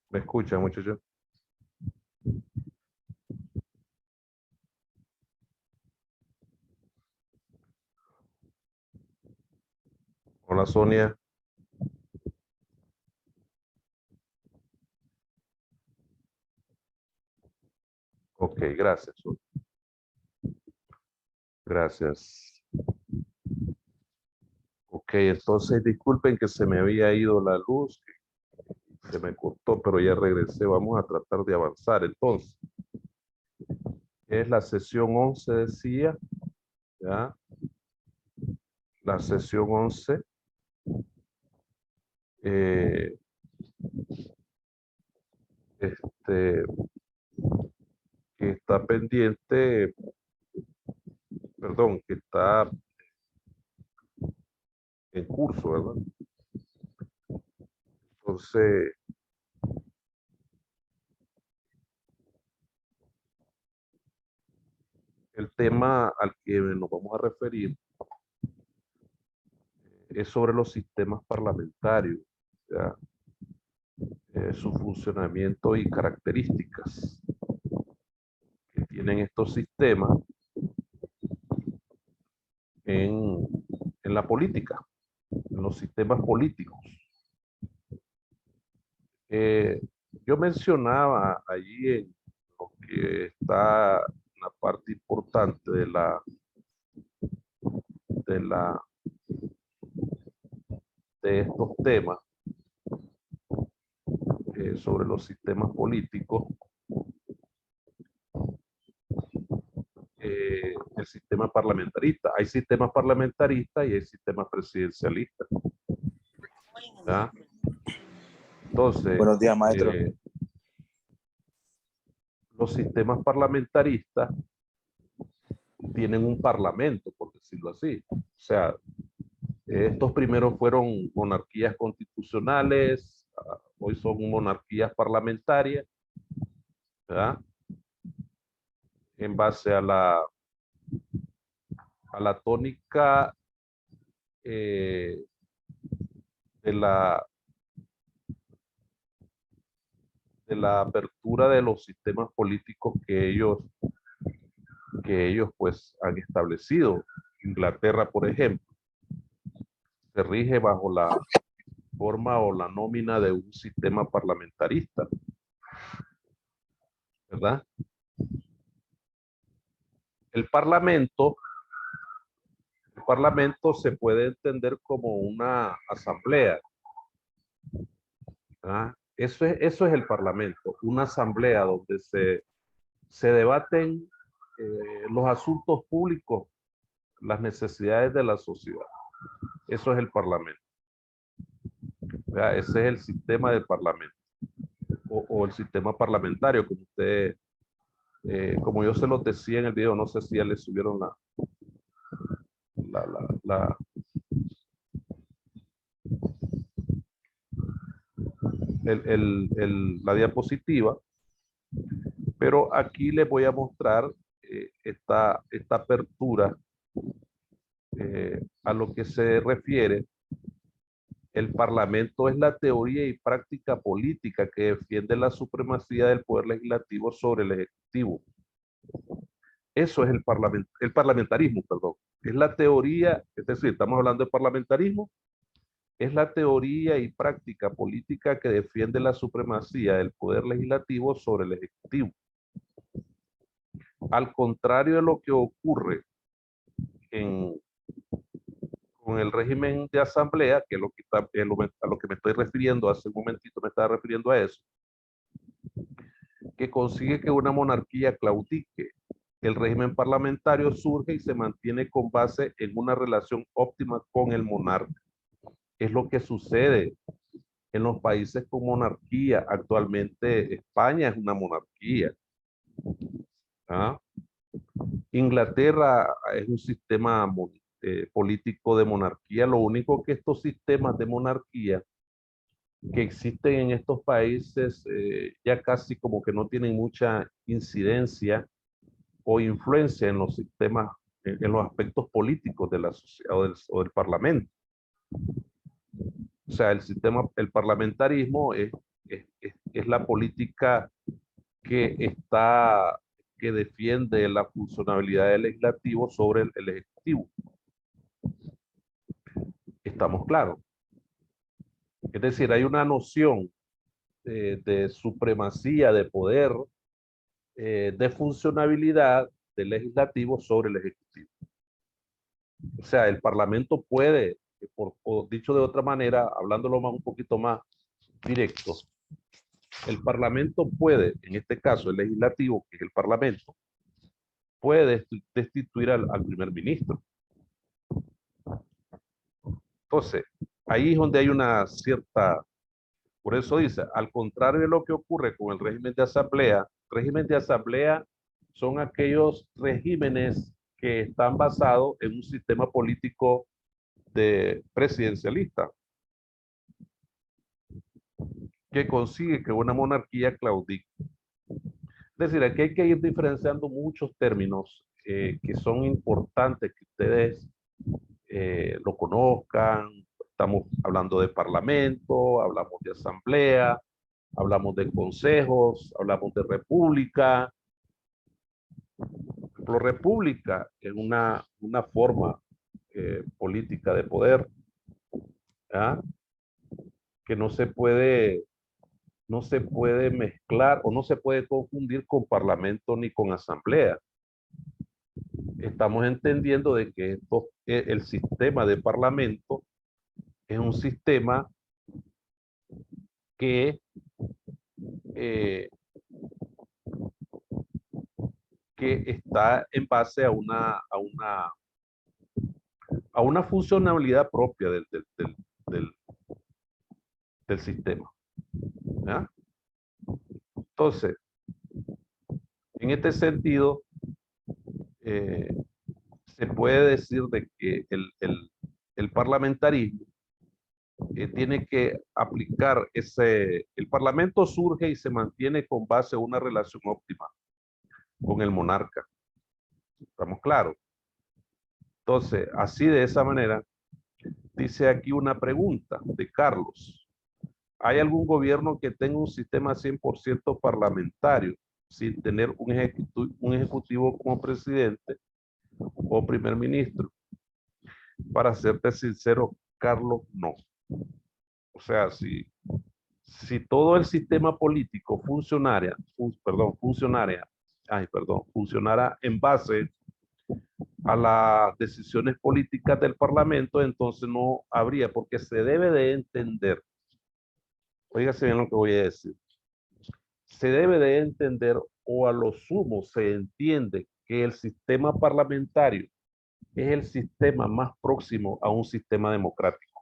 ¿Me escuchan, muchachos? Hola, Sonia. Ok, gracias, Sonia. Gracias. Ok, entonces disculpen que se me había ido la luz, que se me cortó, pero ya regresé. Vamos a tratar de avanzar. Entonces, es la sesión 11, decía, ¿ya? La sesión 11. eh, este, que está pendiente, perdón, que está en curso, ¿verdad? Entonces, el tema al que nos vamos a referir es sobre los sistemas parlamentarios, ¿ya? Su funcionamiento y características que tienen estos sistemas en, en la política, en los sistemas políticos. Eh, yo mencionaba allí en lo que está una parte importante de la de estos temas sobre los sistemas políticos, el sistema parlamentarista. Hay sistemas parlamentaristas y hay sistemas presidencialistas, ¿ya? Entonces, Buenos días, maestro. Los sistemas parlamentaristas tienen un parlamento, por decirlo así. O sea, estos primeros fueron monarquías constitucionales, hoy son monarquías parlamentarias, ¿verdad? En base a la tónica eh, de de la apertura de los sistemas políticos que ellos pues han establecido. Inglaterra, por ejemplo, se rige bajo la forma o la nómina de un sistema parlamentarista, ¿verdad? El parlamento se puede entender como una asamblea, ¿verdad? Eso es el parlamento, una asamblea donde se debaten los asuntos públicos, las necesidades de la sociedad. Eso es el parlamento, ¿verdad? Ese es el sistema del parlamento o el sistema parlamentario, como usted, como yo se lo decía en el video, no sé si ya le subieron la, la, la, la diapositiva, pero aquí les voy a mostrar esta apertura a lo que se refiere. El Parlamento es la teoría y práctica política que defiende la supremacía del poder legislativo sobre el ejecutivo. Eso es el parlamentarismo, perdón. Es la teoría, es decir, estamos hablando de parlamentarismo, es la teoría y práctica política que defiende la supremacía del poder legislativo sobre el ejecutivo. Al contrario de lo que ocurre con el régimen de asamblea, que es lo que a lo que me estoy refiriendo, hace un momentito me estaba refiriendo a eso, que consigue que una monarquía claudique. El régimen parlamentario surge y se mantiene con base en una relación óptima con el monarca. Es lo que sucede en los países con monarquía. Actualmente España es una monarquía, ¿ah? Inglaterra es un sistema político de monarquía. Lo único que estos sistemas de monarquía que existen en estos países ya casi como que no tienen mucha incidencia o influencia en los sistemas, en los aspectos políticos de la sociedad o del parlamento. O sea, el parlamentarismo es es la política que que defiende la funcionalidad del legislativo sobre el ejecutivo. Estamos claros. Es decir, hay una noción de supremacía de poder, de funcionabilidad del legislativo sobre el ejecutivo. O sea, el Parlamento puede, o dicho de otra manera, hablándolo un poquito más directo, el Parlamento puede, en este caso el legislativo, que es el Parlamento, puede destituir al primer ministro. Entonces, ahí es donde hay una cierta, por eso dice, al contrario de lo que ocurre con el régimen de asamblea son aquellos regímenes que están basados en un sistema político de presidencialista, que consigue que una monarquía claudique. Es decir, aquí hay que ir diferenciando muchos términos que son importantes que ustedes lo conozcan. Estamos hablando de parlamento, hablamos de asamblea, hablamos de consejos, hablamos de república. Por ejemplo, república es una forma política de poder, ¿ya? Que no se puede mezclar o no se puede confundir con parlamento ni con asamblea. Estamos entendiendo de que el sistema de parlamento es un sistema que, eh, que está en base a una funcionalidad propia del, del sistema, ¿ya? Entonces, en este sentido, eh, se puede decir de que el parlamentarismo tiene que aplicar el parlamento surge y se mantiene con base a una relación óptima con el monarca. ¿Estamos claros? Entonces, así de esa manera, dice aquí una pregunta de Carlos. ¿Hay algún gobierno que tenga un sistema 100% parlamentario sin tener un ejecutivo como presidente o primer ministro? Para serte sincero, Carlos, no. O sea, si todo el sistema político funcionara en base a las decisiones políticas del Parlamento, entonces no habría, porque se debe de entender, oígase bien lo que voy a decir, se debe de entender o a lo sumo se entiende que el sistema parlamentario es el sistema más próximo a un sistema democrático.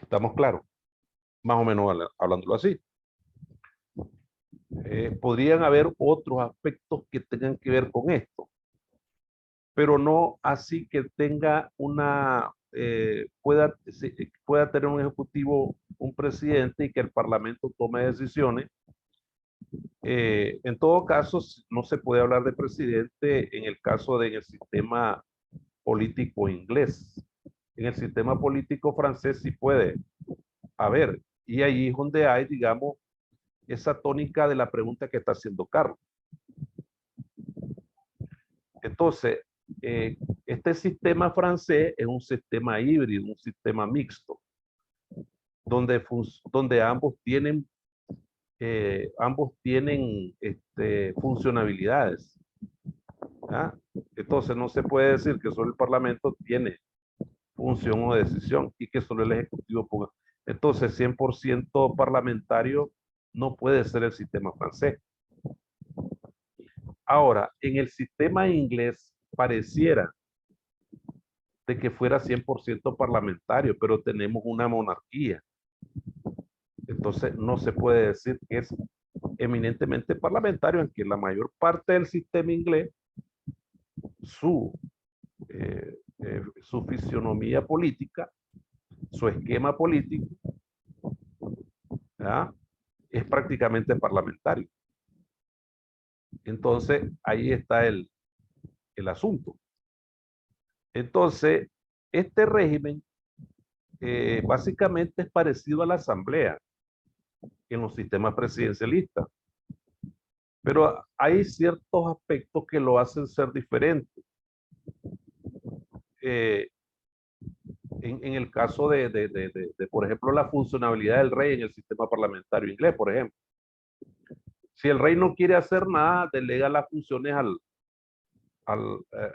¿Estamos claros? Más o menos hablándolo así. Podrían haber otros aspectos que tengan que ver con esto, pero no así que tenga pueda tener un ejecutivo, un presidente y que el parlamento tome decisiones. En todo caso, no se puede hablar de presidente en el caso del sistema político inglés. En el sistema político francés sí puede haber, y ahí es donde hay, digamos, esa tónica de la pregunta que está haciendo Carlos. Entonces, este sistema francés es un sistema híbrido, un sistema mixto, donde ambos tienen funcionalidades. ¿Ah? Entonces, no se puede decir que solo el Parlamento tiene función o decisión y que solo el Ejecutivo ponga. Entonces, 100% parlamentario no puede ser el sistema francés. Ahora, en el sistema inglés pareciera de que fuera 100% parlamentario, pero tenemos una monarquía. Entonces, no se puede decir que es eminentemente parlamentario, aunque la mayor parte del sistema inglés, su fisionomía política, su esquema político, ¿ya? Es prácticamente parlamentario. Entonces, ahí está el asunto. Entonces, este régimen básicamente es parecido a la asamblea en los sistemas presidencialistas, pero hay ciertos aspectos que lo hacen ser diferente. Eh, en el caso por ejemplo, la funcionalidad del rey en el sistema parlamentario inglés, por ejemplo. Si el rey no quiere hacer nada, delega las funciones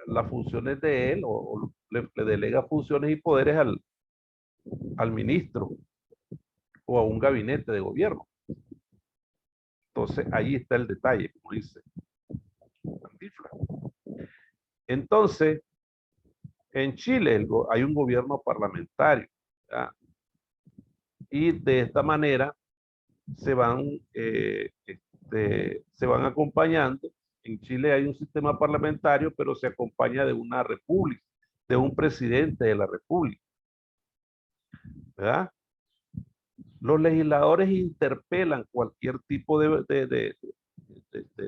las funciones de él o le delega funciones y poderes al ministro o a un gabinete de gobierno. Entonces, ahí está el detalle, como dice Cantinflas. Entonces, en Chile hay un gobierno parlamentario, ¿verdad? Y de esta manera se van, se van acompañando. En Chile hay un sistema parlamentario, pero se acompaña de una república, de un presidente de la república, ¿verdad? Los legisladores interpelan cualquier tipo de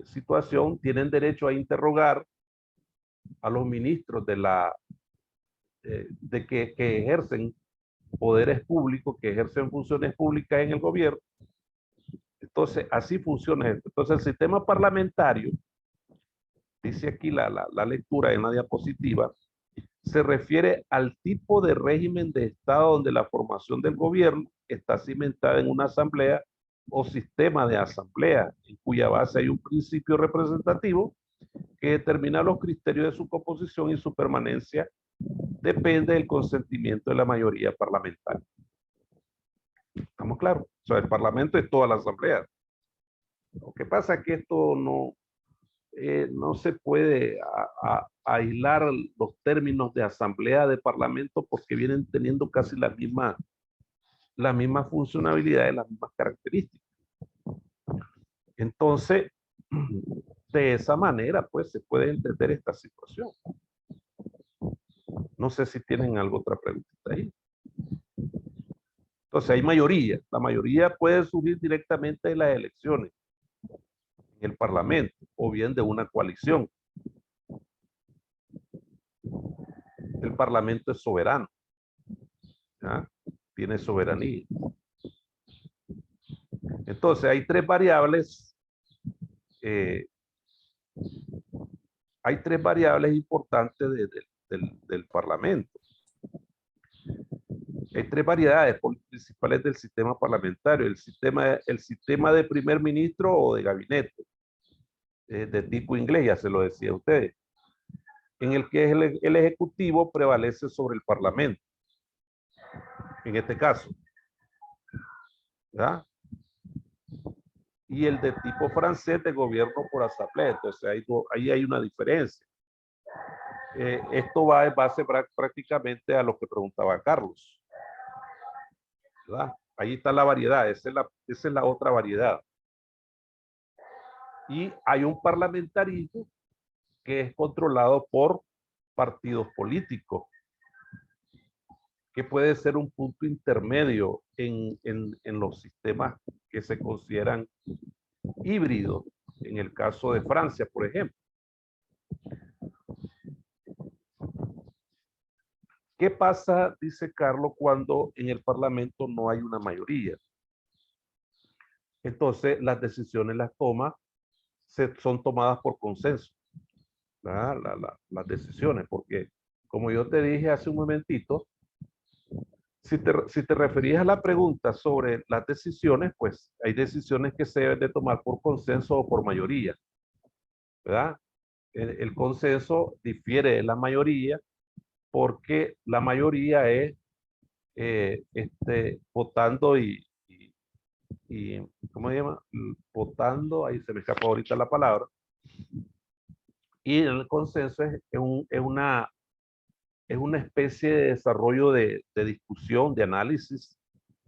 situación, tienen derecho a interrogar a los ministros que ejercen poderes públicos, que ejercen funciones públicas en el gobierno. Entonces, así funciona esto. Entonces, el sistema parlamentario, dice aquí la lectura en la diapositiva, se refiere al tipo de régimen de Estado donde la formación del gobierno está cimentada en una asamblea o sistema de asamblea, en cuya base hay un principio representativo que determina los criterios de su composición y su permanencia depende del consentimiento de la mayoría parlamentaria. ¿Estamos claros? O sea, el Parlamento es toda la asamblea. Lo que pasa es que esto no se puede aislar los términos de asamblea de parlamento porque vienen teniendo casi la misma funcionalidad y las mismas características. Entonces, de esa manera, pues, se puede entender esta situación. No sé si tienen alguna otra pregunta ahí. Entonces, hay mayoría. La mayoría puede surgir directamente de las elecciones en el Parlamento o bien de una coalición. El Parlamento es soberano, ¿ya? Tiene soberanía. Entonces, hay tres variables importantes del Parlamento. Hay tres variedades principales del sistema parlamentario. El sistema de primer ministro o de gabinete, de tipo inglés, ya se lo decía a ustedes, en el que el ejecutivo prevalece sobre el parlamento, en este caso, ¿verdad? Y el de tipo francés de gobierno por asamblea. Entonces ahí hay una diferencia. Esto va en base prácticamente a lo que preguntaba Carlos, ¿verdad? Ahí está la variedad, esa es la otra variedad. Y hay un parlamentarismo que es controlado por partidos políticos, que puede ser un punto intermedio en los sistemas que se consideran híbridos, en el caso de Francia, por ejemplo. ¿Qué pasa, dice Carlos, cuando en el Parlamento no hay una mayoría? Entonces, las decisiones son tomadas por consenso, las decisiones, porque como yo te dije hace un momentito, si te referías a la pregunta sobre las decisiones, pues hay decisiones que se deben de tomar por consenso o por mayoría, ¿verdad? El consenso difiere de la mayoría porque la mayoría es votando ¿cómo se llama? Votando, ahí se me escapa ahorita la palabra. Y el consenso es una especie de desarrollo de discusión, de análisis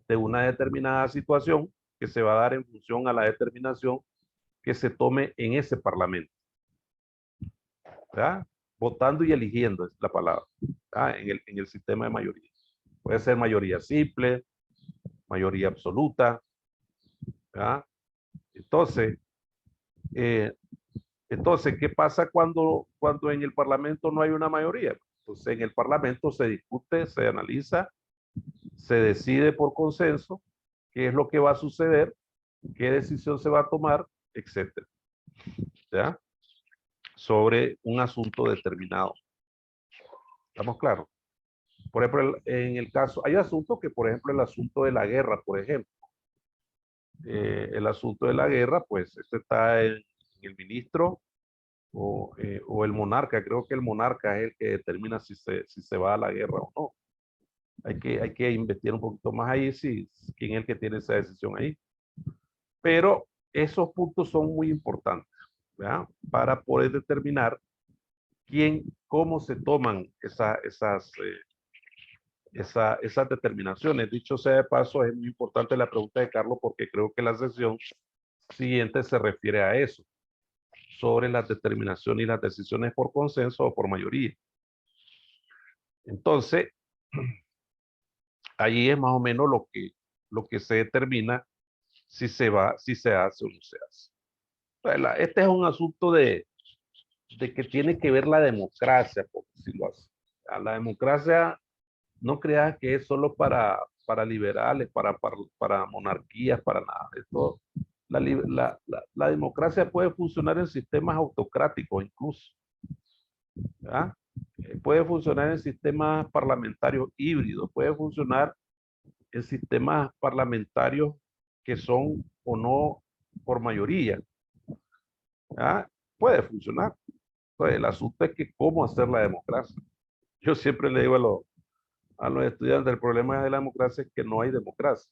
de una determinada situación que se va a dar en función a la determinación que se tome en ese parlamento, ¿verdad? Votando y eligiendo es la palabra, ¿verdad? En el sistema de mayoría. Puede ser mayoría simple, mayoría absoluta, ¿verdad? Entonces, ¿qué pasa cuando en el Parlamento no hay una mayoría? Entonces, en el Parlamento se discute, se analiza se decide por consenso qué es lo que va a suceder, qué decisión se va a tomar, etcétera, ¿ya? Sobre un asunto determinado. ¿Estamos claros? Por ejemplo, en el caso, hay asuntos que, por ejemplo, el asunto de la guerra, por ejemplo, el asunto de la guerra, pues, este está en el ministro o el monarca. Creo que el monarca es el que determina si se va a la guerra o no. Hay que investigar un poquito más ahí, si quién es el que tiene esa decisión ahí. Pero esos puntos son muy importantes, ¿verdad? Para poder determinar cómo se toman esas determinaciones. Dicho sea de paso, es muy importante la pregunta de Carlos porque creo que la sesión siguiente se refiere a eso, sobre las determinaciones y las decisiones por consenso o por mayoría. Entonces, allí es más o menos lo que se determina si se hace o no se hace. Este es un asunto de que tiene que ver la democracia, por decirlo así. La democracia no creas que es solo para liberales, para monarquías, para nada. Esto, la democracia puede funcionar en sistemas autocráticos incluso. ¿Ya? Puede funcionar en sistemas parlamentarios híbridos, puede funcionar en sistemas parlamentarios que son o no por mayoría. ¿Ya? Puede funcionar. Entonces, el asunto es que cómo hacer la democracia. Yo siempre le digo a los estudiantes, el problema de la democracia es que no hay democracia.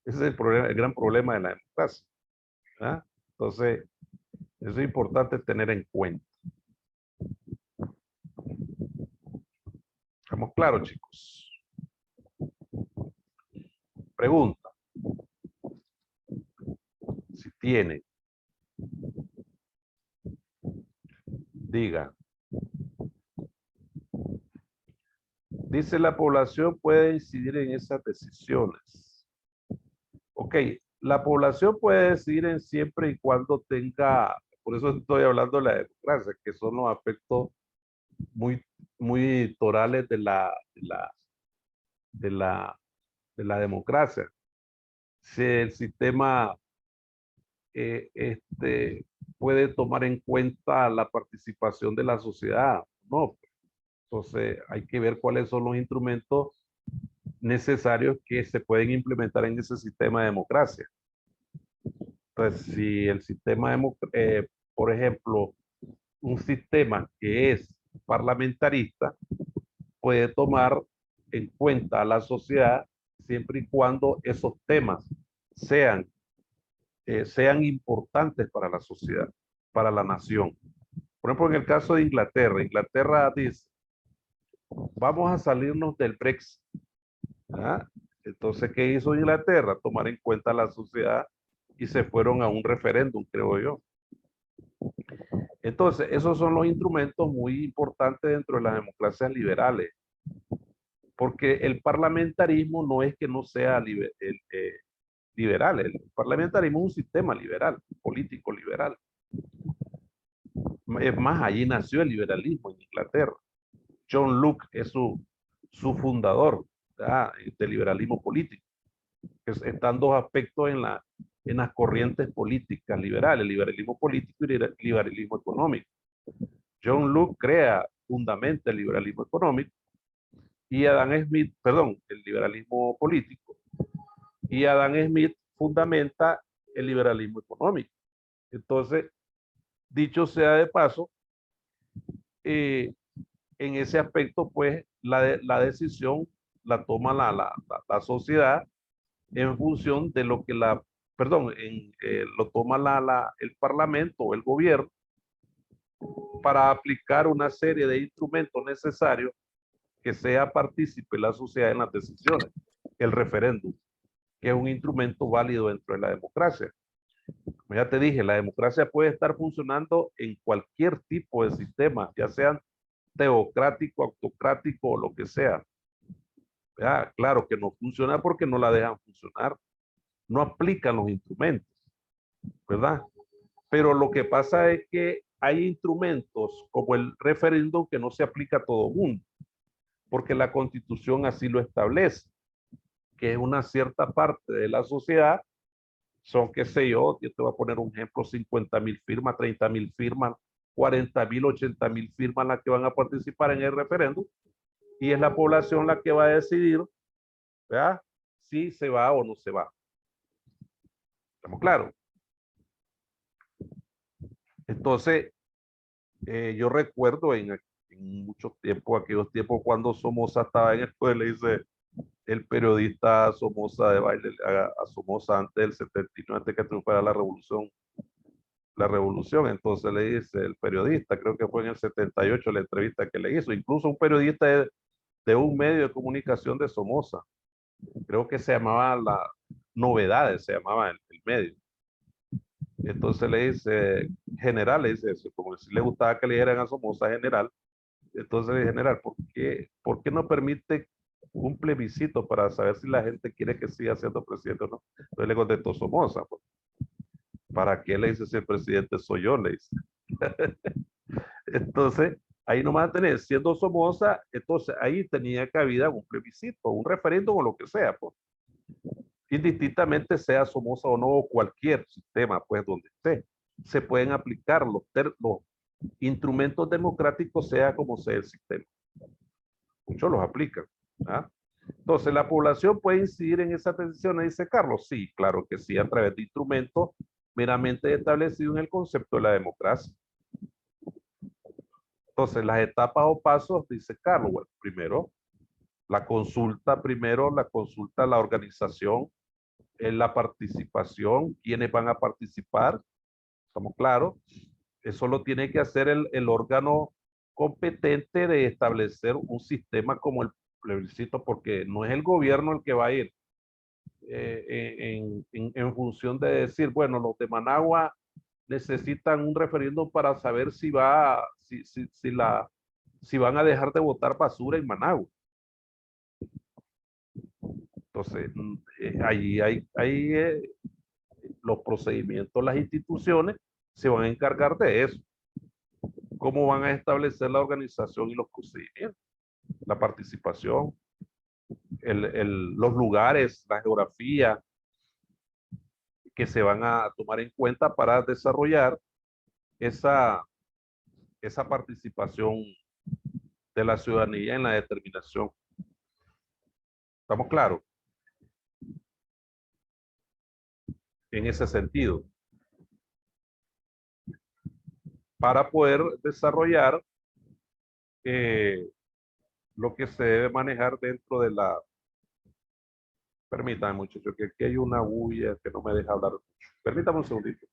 Ese es el problema, el gran problema de la democracia. ¿Ah? Entonces, eso es importante tener en cuenta. ¿Estamos claros, chicos? Pregunta. Si tiene, diga. Dice la población puede incidir en esas decisiones. Ok, la población puede decidir en siempre y cuando tenga, por eso estoy hablando de la democracia, que son los aspectos muy, muy torales de la, de la democracia. Si el sistema puede tomar en cuenta la participación de la sociedad, ¿no? Entonces hay que ver cuáles son los instrumentos necesarios que se pueden implementar en ese sistema de democracia. Entonces, si el sistema, por ejemplo, un sistema que es parlamentarista, puede tomar en cuenta a la sociedad siempre y cuando esos temas sean, sean importantes para la sociedad, para la nación. Por ejemplo, en el caso de Inglaterra, Inglaterra dice, vamos a salirnos del Brexit. ¿Ah? Entonces, ¿qué hizo Inglaterra? Tomar en cuenta a la sociedad y se fueron a un referéndum, creo yo. Entonces, esos son los instrumentos muy importantes dentro de las democracias liberales, porque el parlamentarismo no es que no sea liberal, el parlamentarismo es un sistema liberal, político liberal. Es más, allí nació el liberalismo en Inglaterra. John Locke es su fundador, ¿verdad?, del liberalismo político. Están dos aspectos en las corrientes políticas liberales, liberalismo político y liberalismo económico. John Locke fundamenta el liberalismo económico y Adam Smith, perdón, el liberalismo político, y Adam Smith fundamenta el liberalismo económico. Entonces, dicho sea de paso, en ese aspecto, pues, la decisión la toma la sociedad en función de lo que lo toma el parlamento o el gobierno para aplicar una serie de instrumentos necesarios que sea partícipe la sociedad en las decisiones. El referéndum, que es un instrumento válido dentro de la democracia. Como ya te dije, la democracia puede estar funcionando en cualquier tipo de sistema, ya sean teocrático, autocrático o lo que sea. Ya, claro que no funciona porque no la dejan funcionar, no aplican los instrumentos, ¿verdad? Pero lo que pasa es que hay instrumentos como el referéndum que no se aplica a todo mundo. porque la Constitución así lo establece, que es una cierta parte de la sociedad, son, qué sé yo te voy a poner un ejemplo, 50,000 firmas, 30,000 firmas, 40,000, 80,000 firmas las que van a participar en el referéndum, y es la población la que va a decidir, ¿verdad?, si se va o no se va. ¿Estamos claros? Entonces, yo recuerdo en muchos tiempos, aquellos tiempos cuando Somoza estaba en el poder, le dice el periodista Somoza de baile a Somoza antes del 79, antes que triunfara la revolución. Entonces le dice el periodista, creo que fue en el 78 la entrevista que le hizo, incluso un periodista de un medio de comunicación de Somoza, creo que se llamaba La Novedades, se llamaba el medio. Entonces le dice, general, le dice eso, como si le gustaba que le dijeran a Somoza general. Entonces le dice, general, ¿por qué no permite un plebiscito para saber si la gente quiere que siga siendo presidente o no? Entonces le contestó Somoza, pues, ¿para qué le dice si el presidente soy yo? Le dice. Entonces, ahí nomás tenés, siendo Somoza, entonces ahí tenía cabida un plebiscito, un referéndum o lo que sea, pues. Indistintamente sea Somoza o no, o cualquier sistema, pues, donde esté, se pueden aplicar los instrumentos democráticos, sea como sea el sistema. Muchos los aplican. ¿Ah? Entonces, ¿la población puede incidir en esas decisiones? Dice Carlos. Sí, claro que sí, a través de instrumentos meramente establecidos en el concepto de la democracia. Entonces, las etapas o pasos, dice Carlos, bueno, primero la consulta, la organización, la participación, quiénes van a participar, estamos claros. Eso lo tiene que hacer el órgano competente de establecer un sistema como el plebiscito, porque no es el gobierno el que va a ir en función de decir, bueno, los de Managua necesitan un referéndum para saber si van a dejar de botar basura en Managua. Entonces, allí hay los procedimientos, las instituciones se van a encargar de eso. ¿Cómo van a establecer la organización y los procedimientos? La participación, los lugares, la geografía que se van a tomar en cuenta para desarrollar esa participación de la ciudadanía en la determinación. ¿Estamos claros? En ese sentido. Para poder desarrollar lo que se debe manejar dentro de la... Permítanme, muchachos, que aquí hay una bulla que no me deja hablar mucho. Permítame un segundito.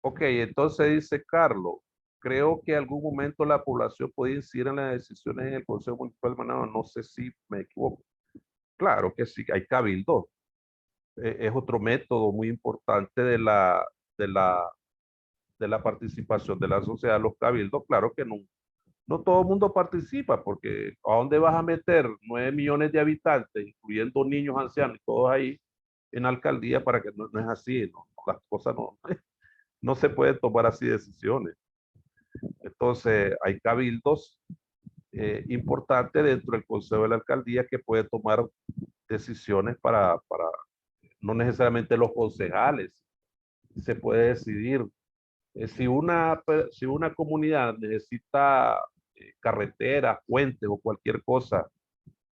Ok, entonces dice Carlos, creo que en algún momento la población puede incidir en las decisiones en el Consejo Municipal de Managua. No sé si me equivoco. Claro que sí, hay cabildo. Es otro método muy importante de la, de la participación de la sociedad. Los cabildos, claro que no todo el mundo participa, porque ¿a dónde vas a meter 9 millones de habitantes, incluyendo niños, ancianos, y todos ahí en la alcaldía? Para que no es así, ¿no? Las cosas no se pueden tomar así decisiones. Entonces, hay cabildos importantes dentro del Consejo de la Alcaldía que puede tomar decisiones para no necesariamente los concejales. Se puede decidir si una comunidad necesita carreteras, puentes o cualquier cosa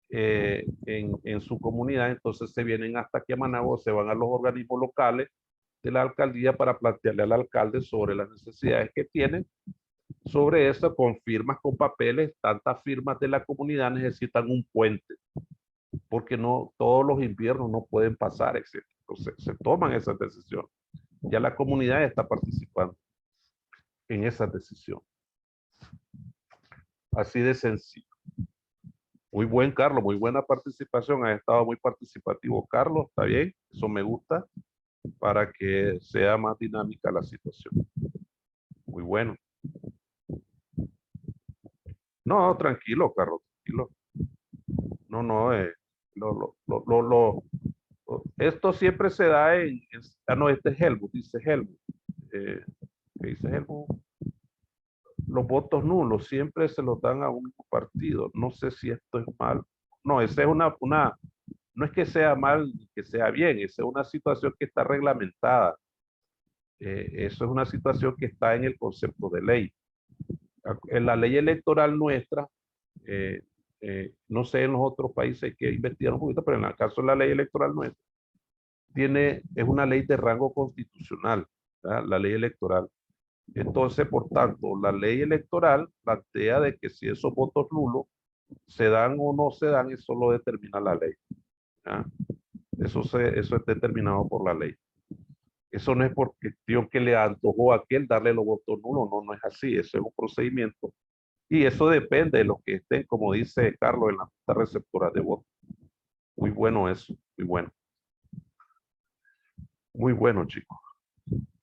en su comunidad, entonces se vienen hasta aquí a Managua, se van a los organismos locales de la alcaldía para plantearle al alcalde sobre las necesidades que tienen. Sobre eso, con firmas, con papeles, tantas firmas de la comunidad necesitan un puente, porque no todos los inviernos no pueden pasar, etc. Entonces, se toman esas decisiones. Ya la comunidad está participando en esa decisión. Así de sencillo. Muy buen, Carlos, muy buena participación. Ha estado muy participativo, Carlos. Está bien, eso me gusta para que sea más dinámica la situación. Muy bueno. No, tranquilo, Carlos, tranquilo. No, no, esto siempre se da no, este es Helmut, dice Helmut. ¿Qué dice Helmut? Los votos nulos siempre se los dan a un partido. No sé si esto es mal. No, esa es no es que sea mal, que sea bien, esa es una situación que está reglamentada. Eso es una situación que está en el concepto de ley. En la ley electoral nuestra, eh, no sé en los otros países, hay que investigar un poquito, pero en el caso de la ley electoral nuestra, es una ley de rango constitucional, ¿verdad? La ley electoral. Entonces, por tanto, la ley electoral plantea de que si esos votos nulos se dan o no se dan, eso lo determina la ley. ¿Ya? Eso es determinado por la ley. Eso no es por cuestión que le antojó a aquel darle los votos nulos, no, no es así, eso es un procedimiento. Y eso depende de los que estén, como dice Carlos, en la junta receptora de votos. Muy bueno eso, muy bueno. Muy bueno, chicos.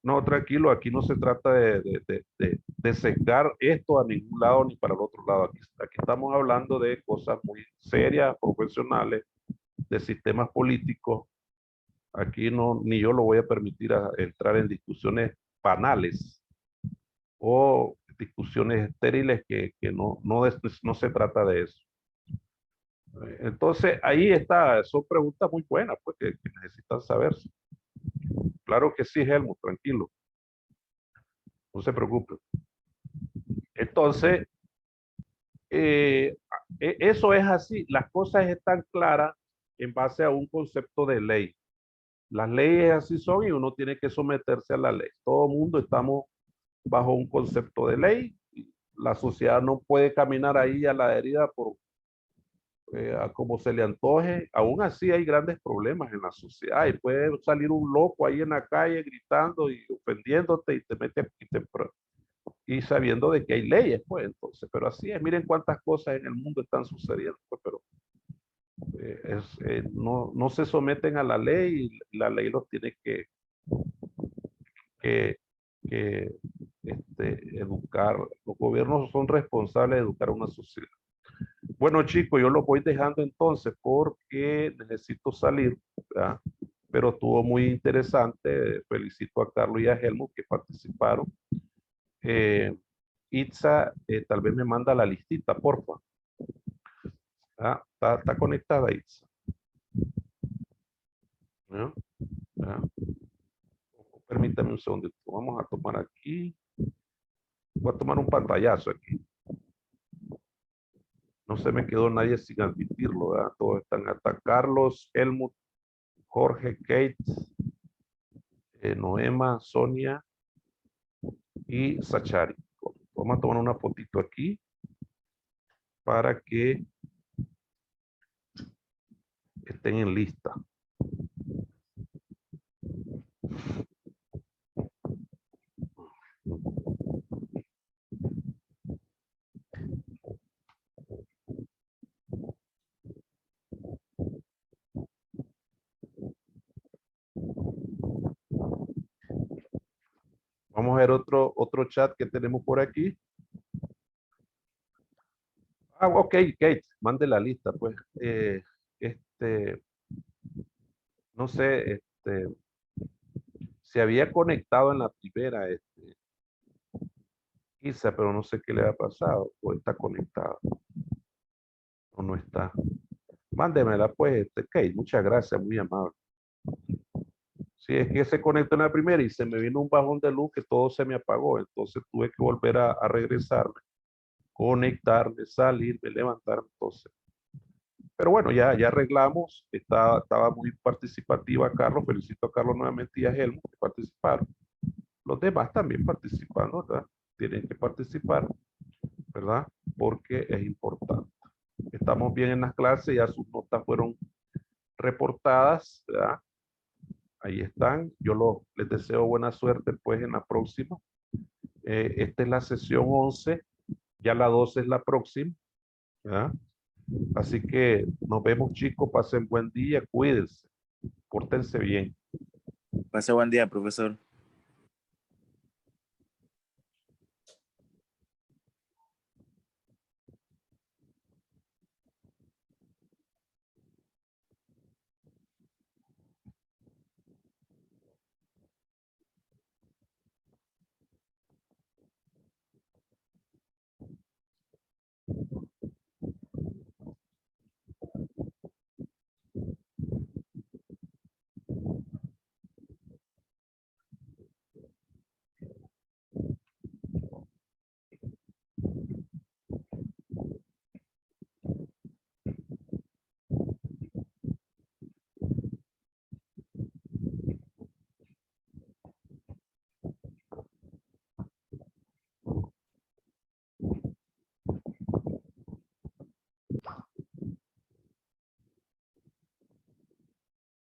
No, tranquilo, aquí no se trata de sesgar esto a ningún lado ni para el otro lado. Aquí estamos hablando de cosas muy serias, profesionales, de sistemas políticos. Aquí no, ni yo lo voy a permitir entrar en discusiones banales o discusiones estériles que no se trata de eso. Entonces, ahí está, son preguntas muy buenas, pues, que necesitan saberse. Claro que sí, Helmut, tranquilo, no se preocupe. Entonces, eso es así, las cosas están claras en base a un concepto de ley. Las leyes así son y uno tiene que someterse a la ley. Todo el mundo estamos bajo un concepto de ley. La sociedad no puede caminar ahí a la deriva a como se le antoje. Aún así hay grandes problemas en la sociedad y puede salir un loco ahí en la calle gritando y ofendiéndote y te mete y sabiendo de que hay leyes, pues entonces, pero así es, miren cuántas cosas en el mundo están sucediendo, pues, pero no se someten a la ley y la ley los tiene que, que educar. Los gobiernos son responsables de educar a una sociedad. Bueno, chicos, yo lo voy dejando entonces porque necesito salir, ¿verdad? Pero estuvo muy interesante. Felicito a Carlos y a Helmut que participaron. Itza, tal vez me manda la listita, porfa. Ah, está conectada, Itza. ¿Ya? ¿Ya? Permítame un segundo. Vamos a tomar aquí. Voy a tomar un pantallazo aquí. No se me quedó nadie sin admitirlo, ¿verdad? Todos están hasta Carlos, Helmut, Jorge, Kate, Noema, Sonia y Sachari. Vamos a tomar una fotito aquí para que estén en lista. Vamos a ver otro chat que tenemos por aquí. Ah, ok, Kate, mande la lista, pues. No sé, se había conectado en la primera, Isa, pero no sé qué le ha pasado, o está conectado, o no está. Mándemela, pues, Kate, muchas gracias, muy amable. Sí, es que se conectó en la primera y se me vino un bajón de luz que todo se me apagó, entonces tuve que volver a regresarme, conectarme, salirme, levantarme, entonces. Pero bueno, ya arreglamos, estaba muy participativa Carlos, felicito a Carlos nuevamente y a Helmut que participaron. Los demás también participando, ¿verdad? Tienen que participar, ¿verdad? Porque es importante. Estamos bien en las clases, ya sus notas fueron reportadas, ¿verdad? Ahí están. Les deseo buena suerte pues en la próxima. Esta es la sesión 11 Ya la 12 es la próxima, ¿verdad? Así que nos vemos, chicos, pasen buen día, cuídense, pórtense bien. Pase buen día, profesor.